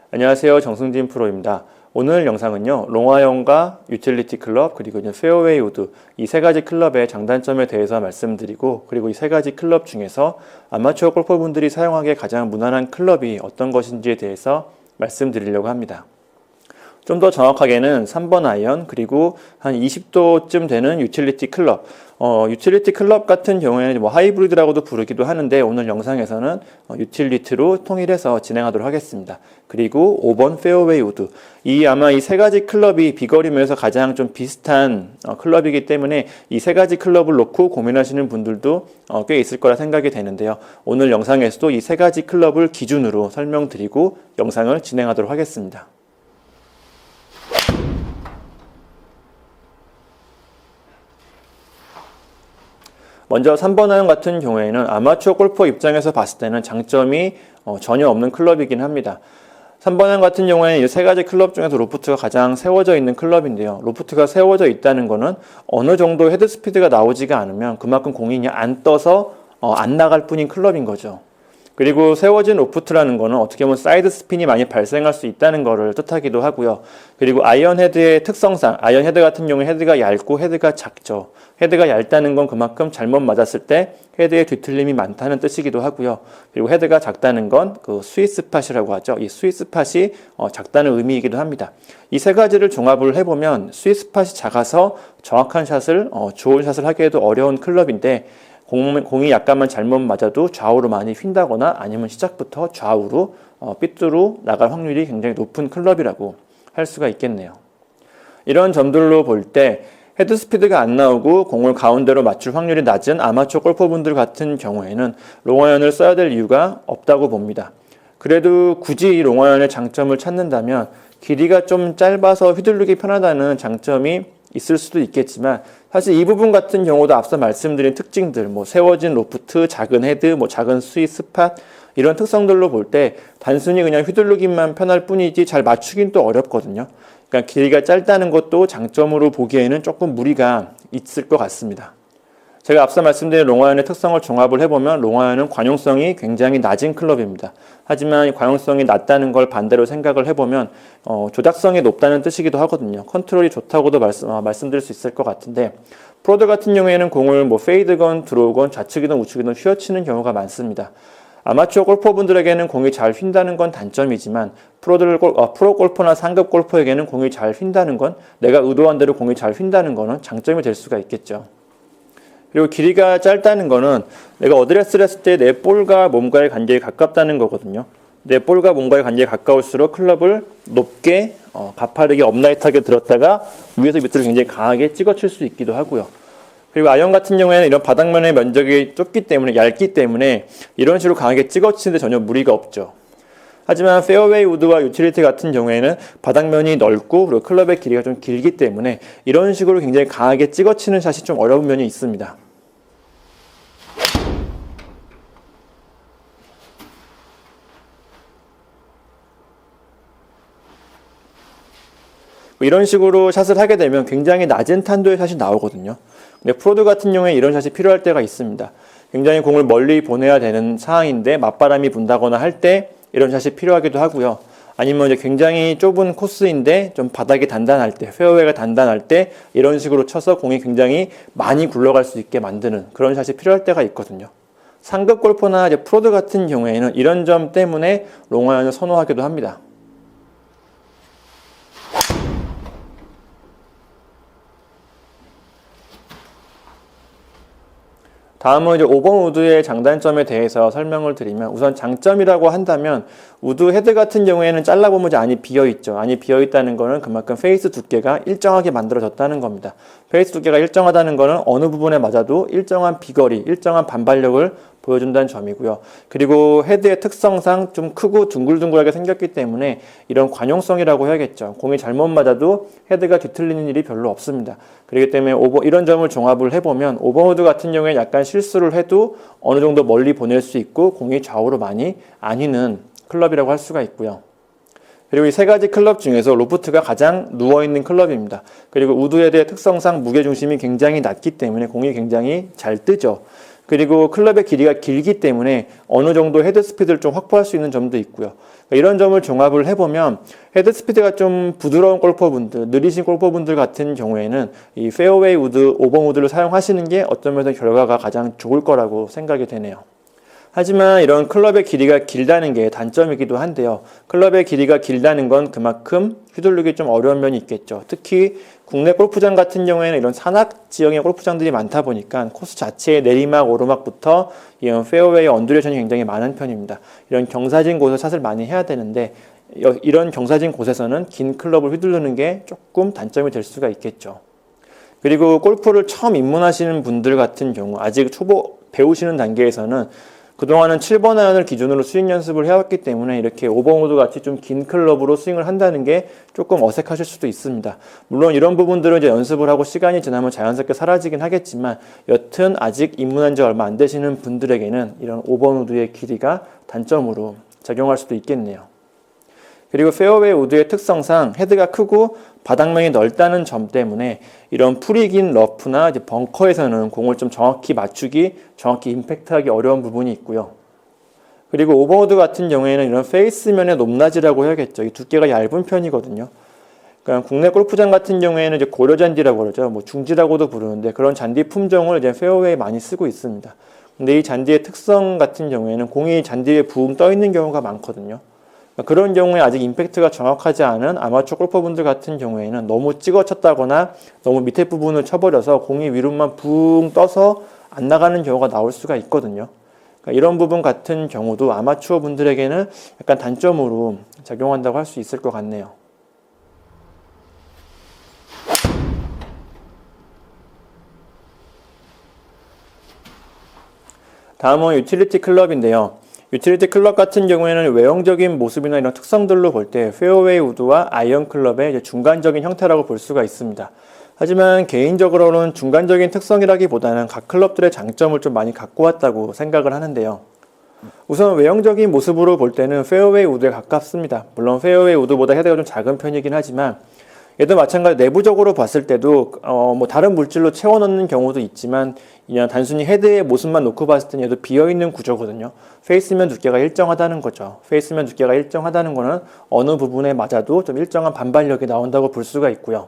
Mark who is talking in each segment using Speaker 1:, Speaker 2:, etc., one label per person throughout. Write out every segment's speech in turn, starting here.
Speaker 1: 안녕하세요. 정승진 프로입니다. 오늘 영상은요, 롱아이언과 유틸리티 클럽 그리고 페어웨이 우드 이 세 가지 클럽의 장단점에 대해서 말씀드리고, 그리고 이 세 가지 클럽 중에서 아마추어 골퍼분들이 사용하기에 가장 무난한 클럽이 어떤 것인지에 대해서 말씀드리려고 합니다. 좀 더 정확하게는 3번 아이언 그리고 한 20도쯤 되는 유틸리티 클럽, 유틸리티 클럽 같은 경우에는 하이브리드라고도 부르기도 하는데, 오늘 영상에서는 유틸리티로 통일해서 진행하도록 하겠습니다. 그리고 5번 페어웨이 우드, 아마 이 세 가지 클럽이 비거리면서 가장 좀 비슷한 클럽이기 때문에 이 세 가지 클럽을 놓고 고민하시는 분들도 꽤 있을 거라 생각이 되는데요. 오늘 영상에서도 이 세 가지 클럽을 기준으로 설명드리고 영상을 진행하도록 하겠습니다. 먼저 3번 아이언 같은 경우에는 아마추어 골퍼 입장에서 봤을 때는 장점이 전혀 없는 클럽이긴 합니다. 3번 아이언 같은 경우에는 이 세 가지 클럽 중에서 로프트가 가장 세워져 있는 클럽인데요. 로프트가 세워져 있다는 것은 어느 정도 헤드 스피드가 나오지가 않으면 그만큼 공이 안 떠서 안 나갈 뿐인 클럽인 거죠. 그리고 세워진 로프트라는 거는 어떻게 보면 사이드 스핀이 많이 발생할 수 있다는 것을 뜻하기도 하고요. 그리고 아이언 헤드의 특성상 아이언 헤드 같은 경우에 헤드가 얇고 헤드가 작죠. 헤드가 얇다는 건 그만큼 잘못 맞았을 때 헤드에 뒤틀림이 많다는 뜻이기도 하고요. 그리고 헤드가 작다는 건 그 스윗스팟이라고 하죠. 이 스윗스팟이 작다는 의미이기도 합니다. 이 세 가지를 종합을 해보면 스윗스팟이 작아서 정확한 샷을 좋은 샷을 하기에도 어려운 클럽인데, 공이 약간만 잘못 맞아도 좌우로 많이 휜다거나 아니면 시작부터 좌우로 삐뚤어 나갈 확률이 굉장히 높은 클럽이라고 할 수가 있겠네요. 이런 점들로 볼 때 헤드 스피드가 안 나오고 공을 가운데로 맞출 확률이 낮은 아마추어 골퍼분들 같은 경우에는 롱아이언을 써야 될 이유가 없다고 봅니다. 그래도 굳이 이 롱아이언의 장점을 찾는다면 길이가 좀 짧아서 휘두르기 편하다는 장점이 있을 수도 있겠지만, 사실 이 부분 같은 경우도 앞서 말씀드린 특징들, 세워진 로프트, 작은 헤드, 작은 스윗 스팟, 이런 특성들로 볼 때 단순히 그냥 휘두르기만 편할 뿐이지 잘 맞추긴 또 어렵거든요. 그러니까 길이가 짧다는 것도 장점으로 보기에는 조금 무리가 있을 것 같습니다. 제가 앞서 말씀드린 롱아이언의 특성을 종합을 해보면 롱아이언은 관용성이 굉장히 낮은 클럽입니다. 하지만 관용성이 낮다는 걸 반대로 생각을 해보면 조작성이 높다는 뜻이기도 하거든요. 컨트롤이 좋다고도 말씀드릴 수 있을 것 같은데, 프로들 같은 경우에는 공을 페이드건 드로우건 좌측이든 우측이든 휘어치는 경우가 많습니다. 아마추어 골퍼분들에게는 공이 잘 휜다는 건 단점이지만 프로 골퍼나 상급 골퍼에게는 공이 잘 휜다는 건, 내가 의도한 대로 공이 잘 휜다는 거는 장점이 될 수가 있겠죠. 그리고 길이가 짧다는 거는 내가 어드레스를 했을 때 내 볼과 몸과의 간격이 가깝다는 거거든요. 내 볼과 몸과의 간격이 가까울수록 클럽을 높게 가파르게 업라이트하게 들었다가 위에서 밑으로 굉장히 강하게 찍어칠 수 있기도 하고요. 그리고 아이언 같은 경우에는 이런 바닥면의 면적이 얇기 때문에 이런 식으로 강하게 찍어치는데 전혀 무리가 없죠. 하지만 페어웨이 우드와 유틸리티 같은 경우에는 바닥면이 넓고 그리고 클럽의 길이가 좀 길기 때문에 이런 식으로 굉장히 강하게 찍어치는 샷이 좀 어려운 면이 있습니다. 이런 식으로 샷을 하게 되면 굉장히 낮은 탄도의 샷이 나오거든요. 근데 프로들 같은 경우에 이런 샷이 필요할 때가 있습니다. 굉장히 공을 멀리 보내야 되는 상황인데 맞바람이 분다거나 할 때 이런 샷이 필요하기도 하고요. 아니면 굉장히 좁은 코스인데 좀 바닥이 단단할 때, 페어웨이가 단단할 때 이런 식으로 쳐서 공이 굉장히 많이 굴러갈 수 있게 만드는 그런 샷이 필요할 때가 있거든요. 상급 골퍼나 프로들 같은 경우에는 이런 점 때문에 롱아이언을 선호하기도 합니다. 다음은 5번 우드의 장단점에 대해서 설명을 드리면, 우선 장점이라고 한다면 우드 헤드 같은 경우에는 잘라보면 안이 비어있죠. 안이 비어있다는 것은 그만큼 페이스 두께가 일정하게 만들어졌다는 겁니다. 페이스 두께가 일정하다는 것은 어느 부분에 맞아도 일정한 비거리, 일정한 반발력을 보여준다는 점이고요. 그리고 헤드의 특성상 좀 크고 둥글둥글하게 생겼기 때문에 이런 관용성이라고 해야겠죠. 공이 잘못 맞아도 헤드가 뒤틀리는 일이 별로 없습니다. 그렇기 때문에 이런 점을 종합을 해보면 5번 우드 같은 경우에 약간 실수를 해도 어느 정도 멀리 보낼 수 있고 공이 좌우로 많이 안 휘는 클럽이라고 할 수가 있고요. 그리고 이 세 가지 클럽 중에서 로프트가 가장 누워있는 클럽입니다. 그리고 우드 헤드의 특성상 무게중심이 굉장히 낮기 때문에 공이 굉장히 잘 뜨죠. 그리고 클럽의 길이가 길기 때문에 어느 정도 헤드 스피드를 좀 확보할 수 있는 점도 있고요. 이런 점을 종합을 해보면 헤드 스피드가 좀 부드러운 골퍼분들, 느리신 골퍼분들 같은 경우에는 이 페어웨이 우드, 5번 우드를 사용하시는 게 어떤 면에서 결과가 가장 좋을 거라고 생각이 되네요. 하지만 이런 클럽의 길이가 길다는 게 단점이기도 한데요. 클럽의 길이가 길다는 건 그만큼 휘둘르기 좀 어려운 면이 있겠죠. 특히 국내 골프장 같은 경우에는 이런 산악 지형의 골프장들이 많다 보니까 코스 자체의 내리막, 오르막부터 이런 페어웨이 언듈레이션이 굉장히 많은 편입니다. 이런 경사진 곳에서 샷을 많이 해야 되는데 이런 경사진 곳에서는 긴 클럽을 휘두르는 게 조금 단점이 될 수가 있겠죠. 그리고 골프를 처음 입문하시는 분들 같은 경우 아직 초보 배우시는 단계에서는 그동안은 7번 아이언을 기준으로 스윙 연습을 해왔기 때문에 이렇게 5번 우드 같이 좀 긴 클럽으로 스윙을 한다는 게 조금 어색하실 수도 있습니다. 물론 이런 부분들은 이제 연습을 하고 시간이 지나면 자연스럽게 사라지긴 하겠지만 여튼 아직 입문한 지 얼마 안 되시는 분들에게는 이런 5번 우드의 길이가 단점으로 작용할 수도 있겠네요. 그리고 페어웨이 우드의 특성상 헤드가 크고 바닥면이 넓다는 점 때문에 이런 풀이 긴 러프나 이제 벙커에서는 공을 좀 정확히 맞추기, 정확히 임팩트하기 어려운 부분이 있고요. 그리고 5번 우드 같은 경우에는 이런 페이스면의 높낮이라고 해야겠죠. 이 두께가 얇은 편이거든요. 그러니까 국내 골프장 같은 경우에는 이제 고려잔디라고 그러죠. 뭐 중지라고도 부르는데 그런 잔디 품종을 이제 페어웨이에 많이 쓰고 있습니다. 근데 이 잔디의 특성 같은 경우에는 공이 잔디 위에 붕 떠 있는 경우가 많거든요. 그런 경우에 아직 임팩트가 정확하지 않은 아마추어 골퍼분들 같은 경우에는 너무 찍어 쳤다거나 너무 밑에 부분을 쳐버려서 공이 위로만 붕 떠서 안 나가는 경우가 나올 수가 있거든요. 그러니까 이런 부분 같은 경우도 아마추어 분들에게는 약간 단점으로 작용한다고 할 수 있을 것 같네요. 다음은 유틸리티 클럽인데요. 유틸리티 클럽 같은 경우에는 외형적인 모습이나 이런 특성들로 볼 때 페어웨이 우드와 아이언 클럽의 중간적인 형태라고 볼 수가 있습니다. 하지만 개인적으로는 중간적인 특성이라기보다는 각 클럽들의 장점을 좀 많이 갖고 왔다고 생각을 하는데요. 우선 외형적인 모습으로 볼 때는 페어웨이 우드에 가깝습니다. 물론 페어웨이 우드보다 헤드가 좀 작은 편이긴 하지만 얘도 마찬가지로 내부적으로 봤을 때도 뭐 다른 물질로 채워 넣는 경우도 있지만 그냥 단순히 헤드의 모습만 놓고 봤을 때는 얘도 비어있는 구조거든요. 페이스면 두께가 일정하다는 거죠. 페이스면 두께가 일정하다는 거는 어느 부분에 맞아도 좀 일정한 반발력이 나온다고 볼 수가 있고요.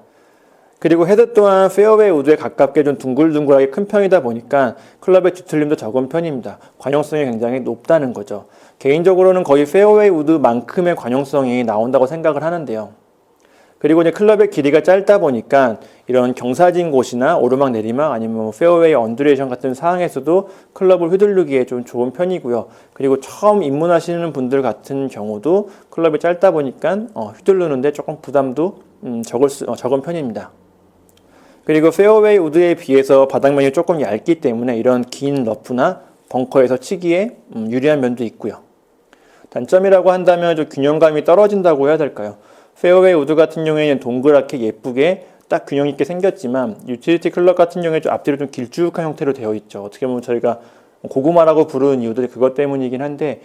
Speaker 1: 그리고 헤드 또한 페어웨이 우드에 가깝게 좀 둥글둥글하게 큰 편이다 보니까 클럽의 뒤틀림도 적은 편입니다. 관용성이 굉장히 높다는 거죠. 개인적으로는 거의 페어웨이 우드만큼의 관용성이 나온다고 생각을 하는데요. 그리고 이제 클럽의 길이가 짧다 보니까 이런 경사진 곳이나 오르막 내리막 아니면 페어웨이 언듈레이션 같은 상황에서도 클럽을 휘두르기에 좀 좋은 편이고요. 그리고 처음 입문하시는 분들 같은 경우도 클럽이 짧다 보니까 휘두르는데 조금 부담도 적은 편입니다. 그리고 페어웨이 우드에 비해서 바닥면이 조금 얇기 때문에 이런 긴 러프나 벙커에서 치기에 유리한 면도 있고요. 단점이라고 한다면 좀 균형감이 떨어진다고 해야 될까요? 페어웨이 우드 같은 경우에는 동그랗게 예쁘게 딱 균형 있게 생겼지만 유틸리티 클럽 같은 경우에 좀 앞뒤로 좀 길쭉한 형태로 되어 있죠. 어떻게 보면 저희가 고구마라고 부르는 이유들이 그것 때문이긴 한데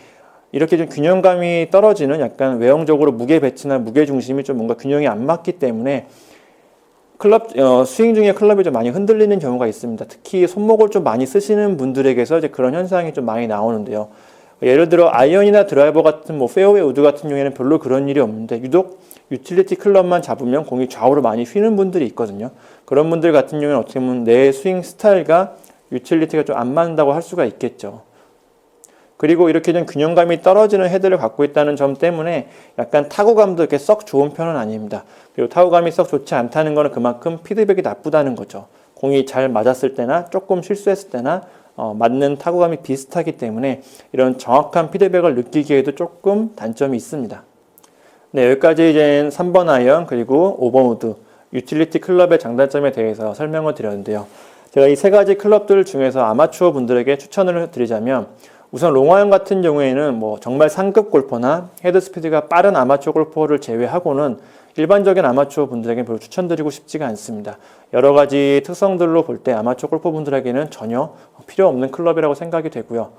Speaker 1: 이렇게 좀 균형감이 떨어지는 약간 외형적으로 무게 배치나 무게 중심이 좀 뭔가 균형이 안 맞기 때문에 스윙 중에 클럽이 좀 많이 흔들리는 경우가 있습니다. 특히 손목을 좀 많이 쓰시는 분들에게서 이제 그런 현상이 좀 많이 나오는데요. 예를 들어 아이언이나 드라이버 같은 페어웨이 우드 같은 경우에는 별로 그런 일이 없는데 유독 유틸리티 클럽만 잡으면 공이 좌우로 많이 휘는 분들이 있거든요. 그런 분들 같은 경우에는 어떻게 보면 내 스윙 스타일과 유틸리티가 좀 안 맞는다고 할 수가 있겠죠. 그리고 이렇게 좀 균형감이 떨어지는 헤드를 갖고 있다는 점 때문에 약간 타구감도 이렇게 썩 좋은 편은 아닙니다. 그리고 타구감이 썩 좋지 않다는 것은 그만큼 피드백이 나쁘다는 거죠. 공이 잘 맞았을 때나 조금 실수했을 때나 맞는 타구감이 비슷하기 때문에 이런 정확한 피드백을 느끼기에도 조금 단점이 있습니다. 네, 여기까지 이제 3번 아이언 그리고 5번 우드 유틸리티 클럽의 장단점에 대해서 설명을 드렸는데요. 제가 이 세 가지 클럽들 중에서 아마추어 분들에게 추천을 드리자면 우선 롱아이언 같은 경우에는 정말 상급 골퍼나 헤드 스피드가 빠른 아마추어 골퍼를 제외하고는 일반적인 아마추어 분들에게 별로 추천드리고 싶지가 않습니다. 여러 가지 특성들로 볼 때 아마추어 골퍼 분들에게는 전혀 필요 없는 클럽이라고 생각이 되고요.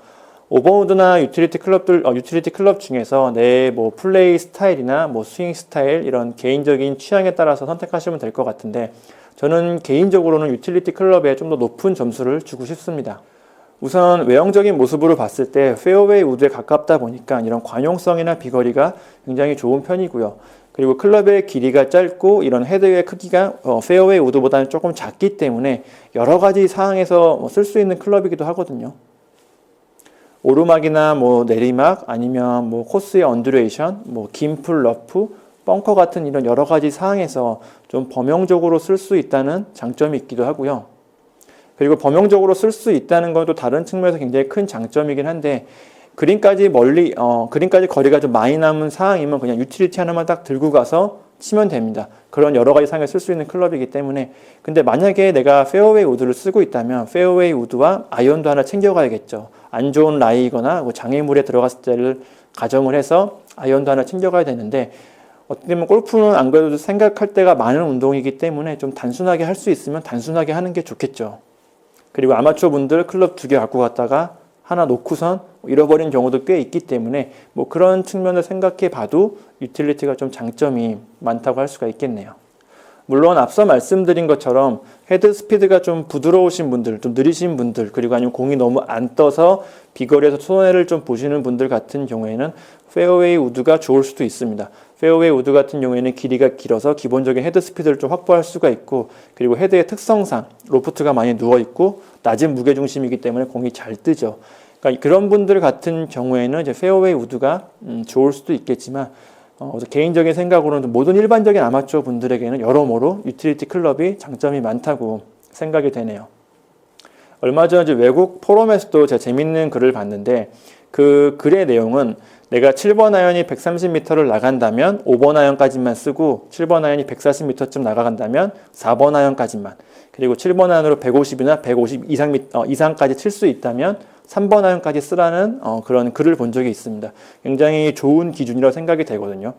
Speaker 1: 5번 우드나 유틸리티 클럽 중에서 내 플레이 스타일이나 스윙 스타일 이런 개인적인 취향에 따라서 선택하시면 될 것 같은데 저는 개인적으로는 유틸리티 클럽에 좀 더 높은 점수를 주고 싶습니다. 우선 외형적인 모습으로 봤을 때 페어웨이 우드에 가깝다 보니까 이런 관용성이나 비거리가 굉장히 좋은 편이고요. 그리고 클럽의 길이가 짧고 이런 헤드의 크기가 페어웨이 우드보다는 조금 작기 때문에 여러 가지 상황에서 쓸 수 있는 클럽이기도 하거든요. 오르막이나 내리막 아니면 코스의 언듈레이션, 긴 풀, 러프, 벙커 같은 이런 여러 가지 상황에서 좀 범용적으로 쓸 수 있다는 장점이 있기도 하고요. 그리고 범용적으로 쓸 수 있다는 것도 다른 측면에서 굉장히 큰 장점이긴 한데 그린까지 거리가 좀 많이 남은 상황이면 그냥 유틸리티 하나만 딱 들고 가서 치면 됩니다. 그런 여러 가지 상황에 쓸 수 있는 클럽이기 때문에 근데 만약에 내가 페어웨이 우드를 쓰고 있다면 페어웨이 우드와 아이언도 하나 챙겨가야겠죠. 안 좋은 라이거나 장애물에 들어갔을 때를 가정을 해서 아이언도 하나 챙겨가야 되는데 어떻게 보면 골프는 안 그래도 생각할 때가 많은 운동이기 때문에 좀 단순하게 할 수 있으면 단순하게 하는 게 좋겠죠. 그리고 아마추어 분들 클럽 2개 갖고 갔다가 하나 놓고선 잃어버린 경우도 꽤 있기 때문에 그런 측면을 생각해 봐도 유틸리티가 좀 장점이 많다고 할 수가 있겠네요. 물론 앞서 말씀드린 것처럼 헤드 스피드가 좀 부드러우신 분들, 좀 느리신 분들, 그리고 아니면 공이 너무 안 떠서 비거리에서 손해를 좀 보시는 분들 같은 경우에는 페어웨이 우드가 좋을 수도 있습니다. 페어웨이 우드 같은 경우에는 길이가 길어서 기본적인 헤드 스피드를 좀 확보할 수가 있고 그리고 헤드의 특성상 로프트가 많이 누워있고 낮은 무게중심이기 때문에 공이 잘 뜨죠. 그러니까 그런 분들 같은 경우에는 이제 페어웨이 우드가 좋을 수도 있겠지만 개인적인 생각으로는 모든 일반적인 아마추어 분들에게는 여러모로 유틸리티 클럽이 장점이 많다고 생각이 되네요. 얼마 전에 외국 포럼에서도 제가 재밌는 글을 봤는데 그 글의 내용은 내가 7번 아이언이 130m를 나간다면 5번 아이언까지만 쓰고 7번 아이언이 140m쯤 나가간다면 4번 아이언까지만 그리고 7번 아이언으로 150이나 150 이상까지 칠 수 있다면 3번 아이언까지 쓰라는 그런 글을 본 적이 있습니다. 굉장히 좋은 기준이라고 생각이 되거든요.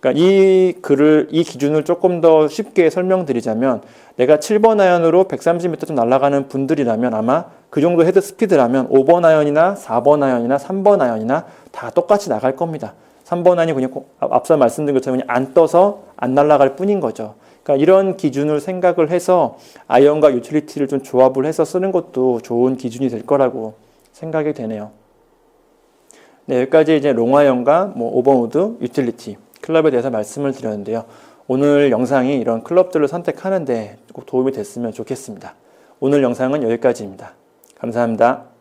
Speaker 1: 그러니까 이 기준을 조금 더 쉽게 설명드리자면 내가 7번 아이언으로 130m 좀 날아가는 분들이라면 아마 그 정도 헤드 스피드라면 5번 아이언이나 4번 아이언이나 3번 아이언이나 다 똑같이 나갈 겁니다. 3번 아이언이 그냥 앞서 말씀드린 것처럼 그냥 안 떠서 안 날아갈 뿐인 거죠. 그러니까 이런 기준을 생각을 해서 아이언과 유틸리티를 좀 조합을 해서 쓰는 것도 좋은 기준이 될 거라고 생각이 되네요. 네, 여기까지 이제 롱아이언과 5번 우드, 유틸리티, 클럽에 대해서 말씀을 드렸는데요. 오늘 영상이 이런 클럽들을 선택하는데 꼭 도움이 됐으면 좋겠습니다. 오늘 영상은 여기까지입니다. 감사합니다.